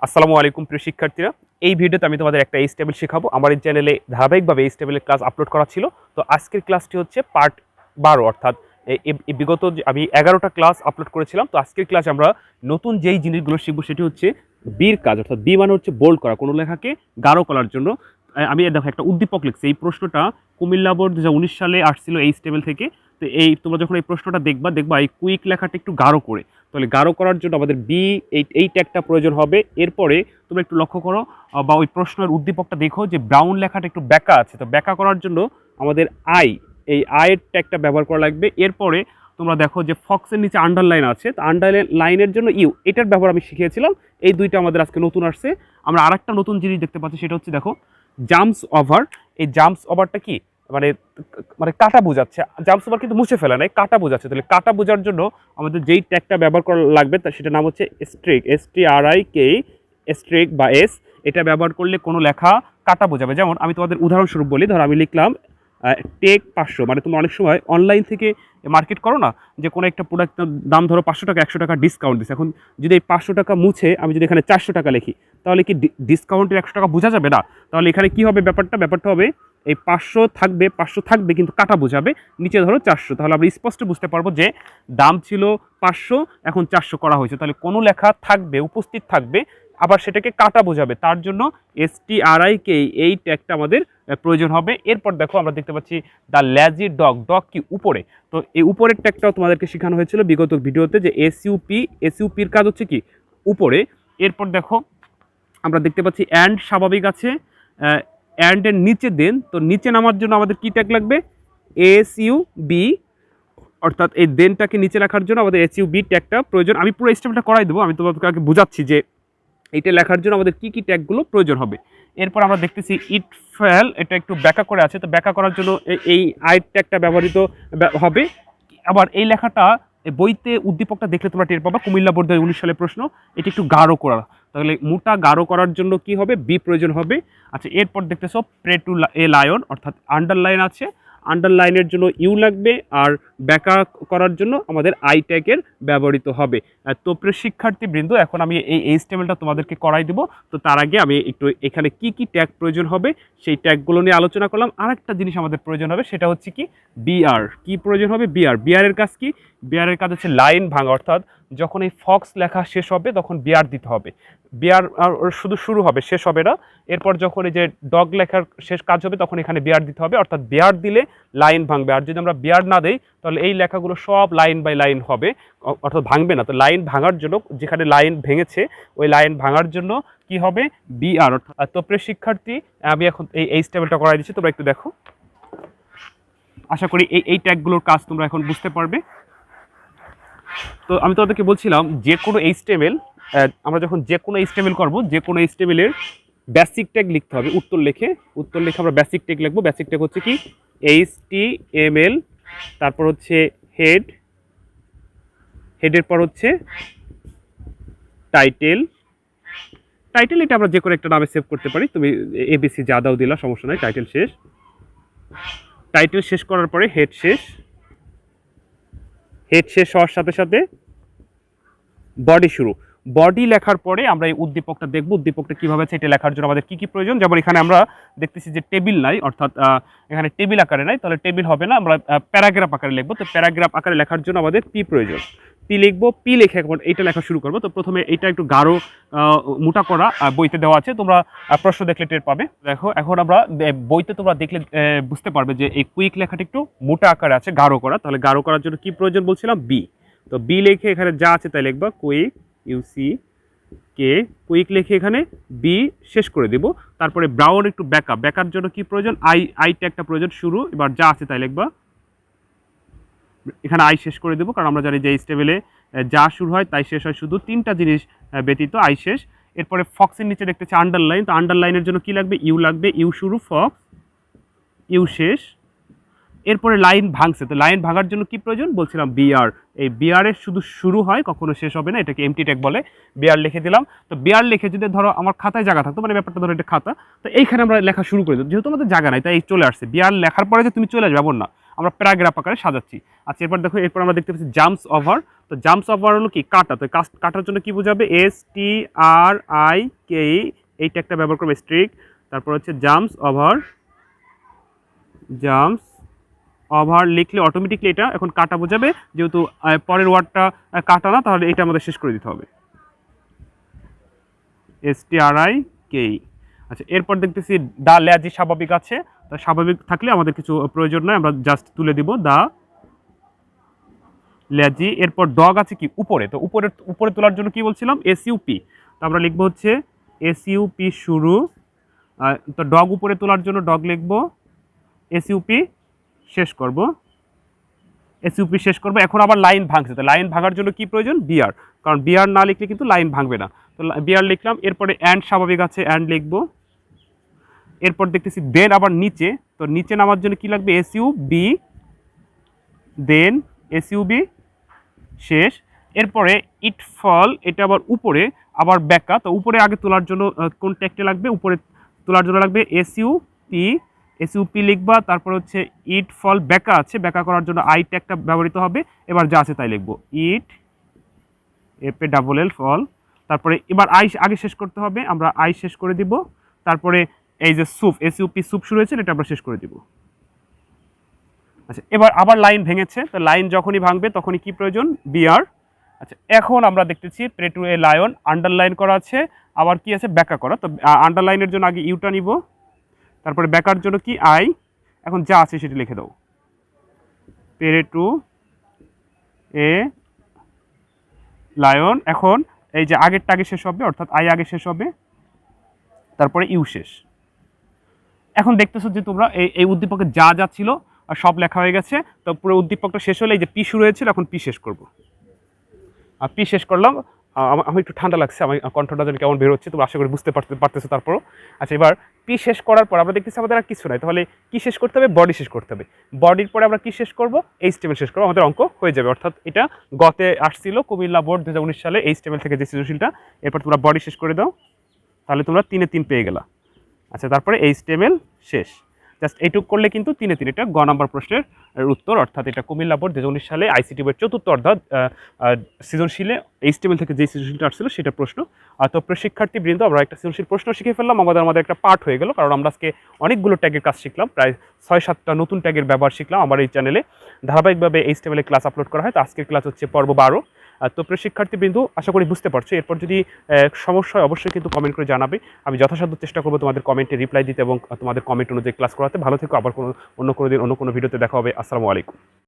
আসসালামু আলাইকুম প্রিয় শিক্ষার্থীরা। এই ভিডিওতে আমি তোমাদের একটা HTML শেখাবো। আমার এই চ্যানেলে ধারাবাহিকভাবে HTML এর ক্লাস আপলোড করা ছিল। তো আজকের ক্লাসটি হচ্ছে পার্ট 12, অর্থাৎ বিগত আমি 11টা ক্লাস আপলোড করেছিলাম। তো আজকের ক্লাসে আমরা নতুন যেই জিনিসগুলো শিখবো সেটি হচ্ছে বির কাজ, অর্থাৎ বি মানে হচ্ছে বোল্ড করা, কোনো লেখাকে গাঢ় করার জন্য। আমি দেখো একটা উদ্দীপক লিখছি। এই প্রশ্নটা কুমিল্লা বোর্ড 2019 সালে আসছিল HTML থেকে। তো তোমরা যখন এই প্রশ্নটা দেখবা এই কুইক লেখাটা একটু গাঢ় করে, তাহলে গাঢ় করার জন্য আমাদের বি এই ট্যাগটা প্রয়োজন হবে। এরপরে তোমরা একটু লক্ষ্য করো বা ওই প্রশ্নের উদ্দীপকটা দেখো যে ব্রাউন লেখাটা একটু ব্যাকা আছে। তো ব্যাকা করার জন্য আমাদের এই আয়ের ট্যাগটা ব্যবহার করা লাগবে। এরপরে তোমরা দেখো যে ফক্সের নিচে আন্ডারলাইন আছে, তো আন্ডারলাইনের জন্য এটার ব্যবহার আমি শিখিয়েছিলাম। এই দুইটা আমাদের আজকে নতুন আসছে। আমরা আরেকটা নতুন জিনিস দেখতে পাচ্ছি, সেটা হচ্ছে দেখো জাম্পস ওভার। এই জাম্পস ওভারটা কি মানে মানে কাটা বোঝাচ্ছে। জাম্পস ওভার কিন্তু মুছে ফেলা নাই, কাটা বোঝাচ্ছে। তাহলে কাটা বোঝার জন্য আমাদের যেই ট্যাগটা ব্যবহার করা লাগবে সেটার নাম হচ্ছে স্ট্রিক, STRIK, স্ট্রিক বা এস। এটা ব্যবহার করলে কোনো লেখা কাটা বোঝাবে। যেমন আমি তোমাদের উদাহরণস্বরূপ বলি, ধরো আমি লিখলাম টেক 500। মানে তোমরা অনেক সময় অনলাইন থেকে মার্কেট করো না, যে কোনো একটা প্রোডাক্টের দাম ধরো 500 টাকা, 100 টাকা ডিসকাউন্ট দিচ্ছে। এখন যদি এই 500 টাকা মুছে আমি যদি এখানে 400 টাকা লিখি, তাহলে কি ডিসকাউন্টের 100 টাকা বোঝা যাবে না? তাহলে এখানে কি হবে ব্যাপারটা হবে এই 500 থাকবে কিন্তু কাটা বোঝাবে, নিচে ধরো 400। তাহলে আমরা স্পষ্ট বুঝতে পারবো যে দাম ছিল 500, এখন 400 করা হয়েছে। তাহলে কোনো লেখা থাকবে, উপস্থিত থাকবে, আবার সেটাকে কাটা বোঝাবে, তার জন্য STRIK এই ট্যাগটা আমাদের প্রয়োজন হবে। এরপর দেখো আমরা দেখতে পাচ্ছি দ্য ল্যাজি ডগ, ডগ কি উপরে। তো এই উপরের ট্যাগটাও তোমাদেরকে শেখানো হয়েছিল বিগত ভিডিওতে, যে এসইউপির কাজ হচ্ছে কি উপরে। এরপর দেখো আমরা দেখতে পাচ্ছি অ্যান্ড স্বাভাবিক আছে, অ্যান্ডের নিচে দেন। তো নিচে নামার জন্য আমাদের কি ট্যাগ লাগবে? SUB, অর্থাৎ এই দেনটাকে নিচে রাখার জন্য আমাদের SUB ট্যাগটা প্রয়োজন। আমি পুরো স্টেপটা করাই দেবো, আমি তোমাদেরকে আগে বোঝাচ্ছি যে এইটা লেখার জন্য আমাদের কি ট্যাগগুলো প্রয়োজন হবে। এরপর আমরা দেখতেছি ইট ফেল, এটা একটু ব্যাকা করে আছে। তো ব্যাকা করার জন্য এই আই ট্যাগটা ব্যবহৃত হবে। আবার এই লেখাটা বইতে উদ্দীপকটা দেখলে তোমরা টের পাবা, কুমিল্লা বোর্ড 2019 সালের প্রশ্ন, এটি একটু গাঢ় করা। তাহলে মোটা গাঢ় করার জন্য কি হবে? বি প্রয়োজন হবে। আচ্ছা, এরপর দেখতেছো প্রে টু এ লায়ন, অর্থাৎ আন্ডারলাইন আছে, আন্ডারলাইনের জন্য ইউ লাগবে, আর ব্যাকা করার জন্য আমাদের আই ট্যাগের ব্যবহৃত হবে। তো প্রিয় শিক্ষার্থীবৃন্দ, এখন আমি এই HTMLটা তোমাদেরকে করাই দেবো। তো তার আগে আমি একটু এখানে কি ট্যাগ প্রয়োজন হবে সেই ট্যাগগুলো নিয়ে আলোচনা করলাম। আরেকটা জিনিস আমাদের প্রয়োজন হবে, সেটা হচ্ছে কি বিআর। কি প্রয়োজন হবে? বিআরের কাজ কি? বিআরের কাজ হচ্ছে লাইন ভাঙা, অর্থাৎ যখন এই ফক্স লেখা শেষ হবে তখন বিআর দিতে হবে। বিআর শুধু শুরু হবে, শেষ হবে না। এরপর যখন এই যে ডগ লেখার শেষ কাজ হবে তখন এখানে বিআর দিতে হবে, অর্থাৎ বিআর দিলে লাইন ভাঙবে। আর যদি আমরা বিআর না দেই তাহলে এই লেখাগুলো সব লাইন বাই লাইন হবে, অর্থাৎ ভাঙবে না। তো লাইন ভাঙার জন্য, যেখানে লাইন ভেঙেছে ওই লাইন ভাঙার জন্য কি হবে? বিআর। অর্থাৎ তো প্রিয় শিক্ষার্থী, আমি এখন এই HTMLটা করাই দিচ্ছি, তোমরা একটু দেখো। আশা করি এই ট্যাগগুলোর কাজ তোমরা এখন বুঝতে পারবে। তো আমি তোমাদেরকে বলছিলাম যে কোনো HTML, আমরা যখন যে কোনো HTML করবো, যে কোনো HTML এর বেসিক ট্যাগ লিখতে হবে। উত্তর লেখে আমরা বেসিক ট্যাগ লিখবো। বেসিক ট্যাগ হচ্ছে কি HTML, তারপর হচ্ছে হেডের পর হচ্ছে টাইটেল। এটা আমরা যে কোনো একটা নামে সেভ করতে পারি, তুমি ABC যা দাও দিলা, সমস্যা নাই। টাইটেল শেষ করার পরে হেড শেষ হওয়ার সাথে সাথে বডি শুরু। বডি লেখার পরে আমরা এই উদ্দীপকটা দেখব, উদ্দীপকটা কীভাবে আছে এটা লেখার জন্য আমাদের কী প্রয়োজন। যেমন এখানে আমরা দেখতেছি যে টেবিল নাই, অর্থাৎ এখানে টেবিল আকারে নাই, তাহলে টেবিল হবে না, আমরা প্যারাগ্রাফ আকারে লিখবো। তো প্যারাগ্রাফ আকারে লেখার জন্য আমাদের পি প্রয়োজন। পি লিখবো, পি লিখে এখন এইটা লেখা শুরু করবো। তো প্রথমে এইটা একটু গাঢ় মোটা করা, বইতে দেওয়া আছে, তোমরা প্রশ্ন দেখলে টের পাবে। দেখো এখন আমরা বইতে তোমরা দেখলে বুঝতে পারবে যে এই কুইক লেখাটা একটু মোটা আকারে আছে, গাঢ় করা। তাহলে গাঢ় করার জন্য কি প্রয়োজন বলছিলাম? বি। তো বি লিখে এখানে যা আছে তাই লিখবা, কুইক লিখে এখানে বি শেষ করে দেব। তারপরে ব্রাউন একটু ব্যাকার জন্য কি প্রয়োজন? আই ট্যাগটা প্রয়োজন শুরু। এবার যা আছে তাই লিখবা, এখানে আই শেষ করে দেবো, কারণ আমরা জানি যে HTML-এ যা শুরু হয় তাই শেষ হয়, শুধু 3টা জিনিস ব্যতীত আই শেষ। এরপরে ফক্সের নিচে দেখতেছি আন্ডারলাইন। তো আন্ডারলাইনের জন্য কি লাগবে? ইউ লাগবে, ইউ শুরু, ফক্স, ইউ শেষ। এরপরে লাইন ভাঙছে, তো লাইন ভাঙার জন্য কি প্রয়োজন বলছিলাম? বিআর। এই বিআরের শুধু শুরু হয়, কখনো শেষ হবে না, এটাকে এমটি ট্যাগ বলে। বিআর লিখে দিলাম। তো বিআর লিখে যদি ধরো আমার খাতায় জায়গা থাকতো, মানে ব্যাপারটা ধরো এটা খাতা, তো এইখানে আমরা লেখা শুরু করে দিই। যেহেতু আমাদের জায়গা নাই তাই চলে আসছে। বিআর লেখার পরে যে তুমি চলে আসবে এমন না, আমরা প্যারাগ্রাফ আকারে সাজাচ্ছি। আচ্ছা এরপর দেখো, এরপর আমরা দেখতে পাচ্ছি জাম্পস ওভার। তো জাম্পস ওভার হলো কি কাটা, তো কাটার জন্য কি বোঝাবে, STRIK, এইটা একটা ব্যবহার করবে স্ট্রিক। তারপর হচ্ছে জাম্পস ওভার, জাম্পস ওভার লিখলে অটোমেটিকলি এটা এখন কাটা বোঝাবে, যেহেতু পরের ওয়ার্ডটা কাটা না, তাহলে এটা আমাদের শেষ করে দিতে হবে, STRIK। আচ্ছা এরপর দেখতেছি দা ল্যাজি স্বাভাবিক আছে, তো স্বাভাবিক থাকলে আমাদের কিছু প্রয়োজন নয়, আমরা জাস্ট তুলে দিব দা ল্যাজি। এরপর ডগ আছে কি উপরে, তো উপরে তোলার জন্য কি বলছিলাম, SUP, তো আমরা লিখবো হচ্ছে SUP শুরু। তো ডগ উপরে তোলার জন্য ডগ লিখবো, SUP শেষ করব, SUP শেষ করবো। এখন আবার লাইন ভাঙছে, তো লাইন ভাঙার জন্য কি প্রয়োজন, বিআর, কারণ বিআর না লিখলে কিন্তু লাইন ভাঙবে না, তো বিআর লিখলাম। এরপরে অ্যান্ড স্বাভাবিক আছে, অ্যান্ড লিখবো। এরপর দেখতেছি দেন আবার নিচে, তো নিচে নামার জন্য কি লাগবে, SUB, দেন SUB শেষ। এরপরে ইট ফল, এটা আবার উপরে, আবার ব্যাকা, তো উপরে আগে তোলার জন্য কোন ট্যাগটা লাগবে, উপরে তোলার জন্য লাগবে SUP লিখবা। তারপর হচ্ছে ইট ফল ব্যাকা আছে, ব্যাকা করার জন্য আই ট্যাগটা ব্যবহৃত হবে। এবার যা আছে তাই লিখবো, ইট FALL ফল। তারপরে এবার আই আগে শেষ করতে হবে, আমরা আই শেষ করে দিব। তারপরে এই যে সুপ, SUP সুপ শুরু হয়েছে, এটা আমরা শেষ করে দিব। আচ্ছা এবার আবার লাইন ভেঙেছে, তো লাইন যখনই ভাঙবে তখনই কি প্রয়োজন, বিআর। আচ্ছা এখন আমরা দেখতেছি prey to a lion, underline করা আছে, আবার কি আছে, ব্যাকা করা। তো আন্ডারলাইনের জন্য আগে ইউটা নিব, তারপরে ব্যাকার জন্য কি আই। এখন যা আছে সেটি লিখে দাও, প্রে টু এ লায়ন। এখন এই যে আগেরটা আগে শেষ হবে, অর্থাৎ আই আগে শেষ হবে, তারপরে ইউ শেষ। এখন দেখতেছো যে তোমরা এই উদ্দীপকের যা যা ছিল আর সব লেখা হয়ে গেছে। তো পুরো উদ্দীপকটা শেষ হলে এই যে পি শুরু হয়েছিল, এখন পি শেষ করব। আর পি শেষ করলাম। আমার একটু ঠান্ডা লাগছে, আমার কণ্ঠটা যেন কেমন বের হচ্ছে, তোমরা আশা করি বুঝতে পারতেছো। তারপরও আচ্ছা এবার পি শেষ করার পর আমরা দেখতেছি আমাদের আর কিছু নাই, তাহলে কি শেষ করতে হবে, বডি শেষ করতে হবে। বডির পরে আমরা কি শেষ করব, HTML শেষ করবো, আমাদের অঙ্ক হয়ে যাবে। অর্থাৎ এটা গতে আসছিল কুমিল্লা বোর্ড 2019 সালে HTML থেকে যে সৃজনশীলটা। এরপর তোমরা বডি শেষ করে দাও, তাহলে তোমরা 3-এ 3 পেয়ে গেলা। আচ্ছা তারপরে HTML শেষ, জাস্ট এইটুক করলে কিন্তু 3-এ 3 এটা গ নম্বর প্রশ্নের উত্তর। অর্থাৎ এটা কুমিল্লা বোর্ড 2019 সালে ICT বইয়ের চতুর্থ অর্থাৎ সৃজনশীলে HTML থেকে যে সৃজনশীলটা আসছিল সেটা প্রশ্ন। তো শিক্ষার্থীবৃন্দ, আমরা একটা সৃজনশীল প্রশ্ন শিখে ফেললাম, আমাদের একটা পার্ট হয়ে গেল, কারণ আমরা আজকে অনেকগুলো ট্যাগের কাজ শিখলাম, প্রায় 6-7টা নতুন ট্যাগের ব্যবহার শিখলাম। আমার এই চ্যানেলে ধারাবাহিকভাবে HTML ক্লাস আপলোড করা হয়, তো আজকের ক্লাস হচ্ছে পর্ব 12। তো শিক্ষার্থীবৃন্দ, আশা করি বুঝতে পারছো। এরপর যদি সমস্যা হয় অবশ্যই কিন্তু কমেন্ট করে জানাবে, আমি যথাসাধ্য চেষ্টা করবো তোমাদের কমেন্টে রিপ্লাই দিতে এবং তোমাদের কমেন্ট অনুযায়ী ক্লাস করাতে। ভালো থেকো, আবার অন্য কোনো দিন অন্য কোনো ভিডিওতে দেখা হবে। আসসালামু আলাইকুম।